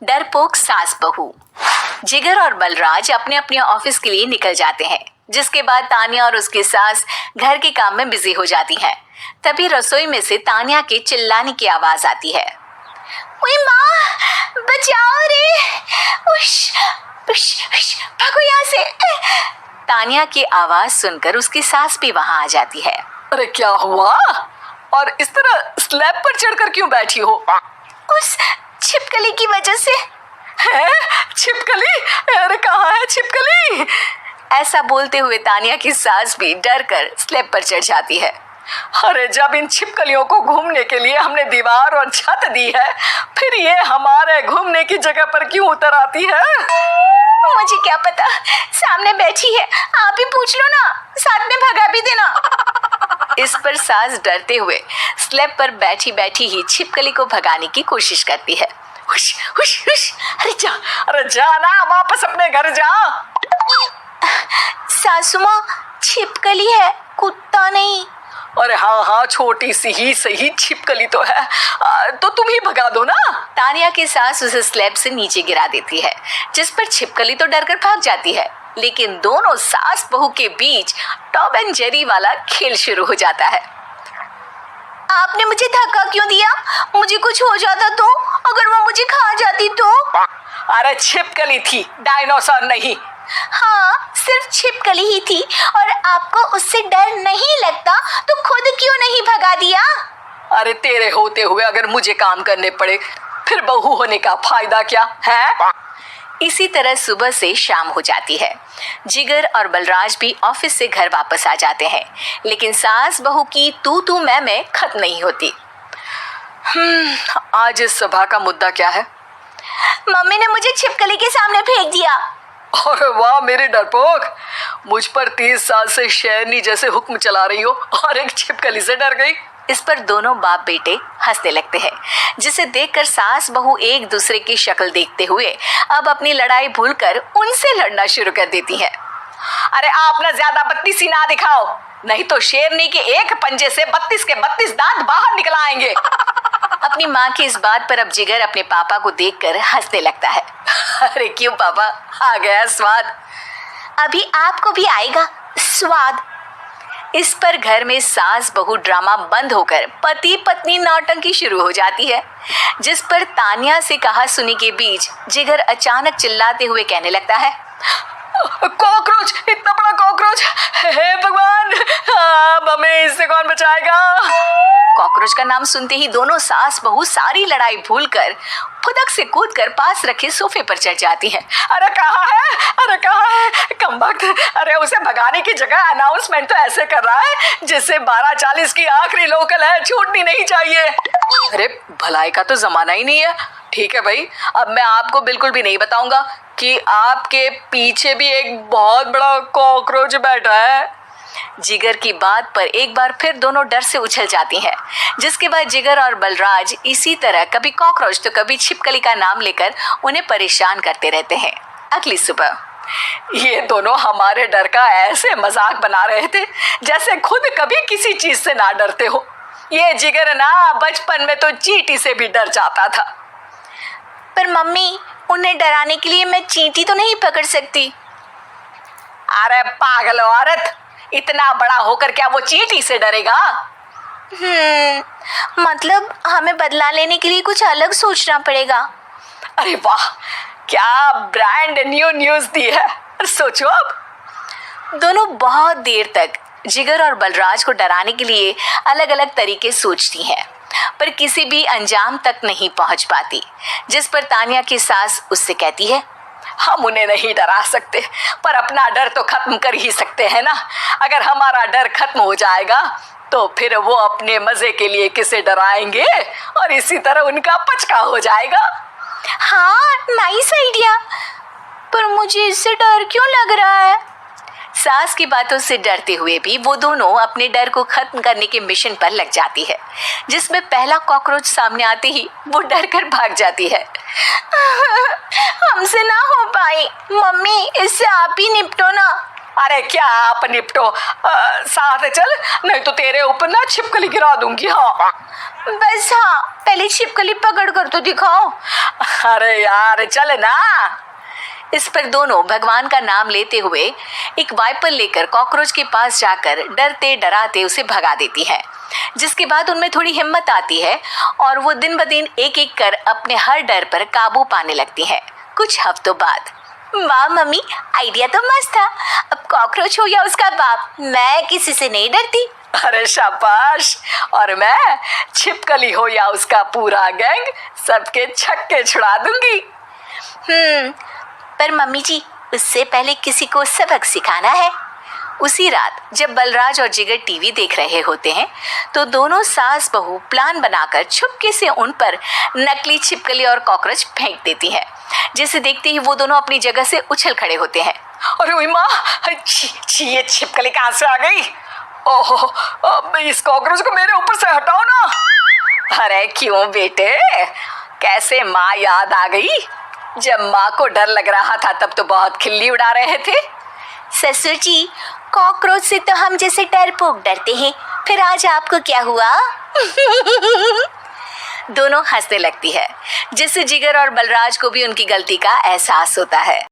डरपोक सास बहू। जिगर और बलराज अपने अपने ऑफिस के लिए निकल जाते हैं, जिसके बाद तानिया और उसकी सास घर के काम में बिजी हो जाती हैं। तभी रसोई में से तानिया के चिल्लाने की आवाज आती है। ओए माँ, बचाओ रे! उश, उश, उश, भागो यहाँ से! तानिया की आवाज सुनकर उसकी सास भी वहां आ जाती है। अरे क्या हुआ? और इस तरह स्लैब पर चढ़कर क्यों बैठी हो? उस छिपकली की वजह से। है? छिपकली? अरे कहाँ है छिपकली? ऐसा बोलते हुए तानिया की सास भी डर कर स्लैब पर चढ़ जाती है। अरे जब इन छिपकलियों को घूमने के लिए हमने दीवार और छत दी है, फिर ये हमारे घूमने की जगह पर क्यों उतर आती है? मुझे क्या पता, सामने बैठी है, आप ही पूछ लो ना, साथ में भगा भी देना। इस पर सास डरते हुए स्लैब पर बैठी बैठी ही छिपकली को भगाने की कोशिश करती है। हुश, हुश, हुश, अरे जा ना, वापस अपने घर जा। सासू माँ, छिपकली है, कुत्ता नहीं। अरे हाँ, छोटी सी ही सही छिपकली तो है, तो तुम ही भगा दो ना। तानिया की सास उसे स्लैब से नीचे गिरा देती है, जिस पर छिपकली तो डरकर भाग जाती है, लेकिन दोनों सास बहू के बीच टॉम एंड जेरी वाला खेल शुरू हो जाता है। आपने मुझे धक्का क्यों दिया? मुझे कुछ हो जाता तो? अगर वो मुझे खा जाती तो? अरे छिपकली थी, डायनासोर नहीं। हाँ, सिर्फ छिपकली ही थी, और आपको उससे डर नहीं लगता तो खुद क्यों नहीं भगा दिया? अरे तेरे होते हुए अगर मुझे काम करने पड़े, फिर बहू होने का फायदा क्या है? इसी तरह सुबह से शाम हो जाती है। जिगर और बलराज भी ऑफिस से घर वापस आ जाते हैं, लेकिन सास बहू की तू मैं खत्म नहीं होती। आज इस सभा का मुद्दा क्या है? मम्मी ने मुझे छिपकली के सामने फेंक दिया। अरे वाह मेरे डरपोक, मुझ पर 30 साल से शेरनी जैसे हुक्म चला रही हो और एक छिपकली से डर गई। इस पर दोनों बाप बेटे हंसने लगते हैं, जिसे देखकर सास बहू एक दूसरे की शक्ल देखते हुए अब अपनी लड़ाई भूलकर उनसे लड़ना शुरू कर देती हैं। अरे आप ना ज्यादा बत्तीसी ना दिखाओ, नहीं तो शेरनी के एक पंजे से 32 के 32 दांत बाहर निकल आएंगे। अपनी माँ की इस बात पर अब जिगर अपने पापा को देखकर हंसने लगता है। अरे क्यों पापा, आ गया स्वाद। अभी आपको भी आएगा स्वाद। इस पर घर में सास बहू ड्रामा बंद होकर पति पत्नी नौटंकी शुरू हो जाती है, जिस पर तानिया से कहा सुनी के बीच जिगर अचानक चिल्लाते हुए कहने लगता है। कॉकरोच, इतना बड़ा कॉकरोच! हे भगवान, अब हमें इससे कौन बचाएगा? कॉकरोच का नाम सुनते ही दोनों सास बहू सारी लड़ाई भूलकर फुदक से कूदकर पास रखे सोफे पर चढ़ जाती हैं। अरे कहाँ है? अरे कहाँ है? कमबख्त! अरे उसे भगाने की जगह अनाउंसमेंट तो ऐसे कर रहा है जैसे 12:40 की आखिरी लोकल है, छूटनी नहीं चाहिए। अरे भलाई का तो जमाना ही नहीं है। ठीक है भाई, अब मैं आपको बिल्कुल भी नहीं बताऊंगा कि आपके पीछे भी एक बहुत बड़ा कॉकरोच बैठा है। जिगर की बात पर एक बार फिर दोनों डर से उछल जाती हैं, जिसके बाद जिगर और बलराज इसी तरह कभी कॉकरोच तो कभी छिपकली का नाम लेकर उन्हें परेशान करते रहते हैं। अगली सुबह ये दोनों हमारे डर का ऐसे मजाक बना रहे थे जैसे खुद कभी किसी चीज से ना डरते हो। ये जिगर ना बचपन में तो चींटी से भी डर जाता था। पर मम्मी, उन्हें डराने के लिए मैं चींटी तो नहीं पकड़ सकती। अरे पागल औरत, इतना बड़ा होकर क्या वो चींटी से डरेगा? मतलब हमें बदला लेने के लिए कुछ अलग सोचना पड़ेगा। अरे वाह, क्या ब्रांड न्यू न्यूज दी है। सोचो अब। दोनों बहुत देर तक जिगर और बलराज को डराने के लिए अलग अलग तरीके सोचती हैं, पर किसी भी अंजाम तक नहीं पहुंच पाती, जिस पर तानिया की सास उससे कहती है। हम उन्हें नहीं डरा सकते, पर अपना डर तो खत्म कर ही सकते हैं ना। अगर हमारा डर खत्म हो जाएगा तो फिर वो अपने मजे के लिए किसे डराएंगे और इसी तरह उनका पचका हो जाएगा। हाँ, नाइस आइडिया, पर मुझे इससे डर क्यों लग रहा है? सास की बातों से डरते हुए भी वो दोनों अपने डर को खत्म करने के मिशन पर लग जाती है, जिसमें पहला कॉकरोच सामने आते ही वो डर कर भाग जाती है। हमसे ना हो पाई, मम्मी इससे आप ही निपटो ना। अरे क्या आप निपटो, साथ चल, नहीं तो तेरे ऊपर ना छिपकली गिरा दूंगी। हाँ बस हाँ, पहले छिपकली पकड़ कर तो दिखाओ। अरे यार चल ना। इस पर दोनों भगवान का नाम लेते हुए एक वाइपर लेकर कॉकरोच के पास जाकर डरते डराते उसे भगा देती है, जिसके बाद उनमें थोड़ी हिम्मत आती है और वो दिन ब दिन एक एक कर अपने हर डर पर काबू पाने लगती है। कुछ हफ्तों बाद, वाह मम्मी, आइडिया तो मस्त था। अब कॉकरोच हो या उसका बाप, मैं किसी से नहीं डरती। अरे शाबाश। और मैं छिपकली हो या उसका पूरा गैंग, सबके छक्के छुड़ा दूंगी। पर मम्मी जी, उससे पहले किसी को सबक सिखाना है। उसी रात जब बलराज और जिगर टीवी देख रहे होते हैं तो दोनों सास बहू प्लान बनाकर छुपके से उन पर नकली छिपकली और कॉकरोच फेंक देती हैं, जिसे देखते ही वो दोनों अपनी जगह से उछल खड़े होते हैं। अरे ओए माँ, ये छिपकली कहाँ से आ गई? ओहो, इस कॉकरोच को मेरे ऊपर से हटाओ ना। अरे क्यों बेटे, कैसे माँ याद आ गई? जब माँ को डर लग रहा था तब तो बहुत खिल्ली उड़ा रहे थे। ससुर जी, कॉकरोच से तो हम जैसे डरपोक डरते हैं, फिर आज आपको क्या हुआ? दोनों हंसने लगती है, जिससे जिगर और बलराज को भी उनकी गलती का एहसास होता है।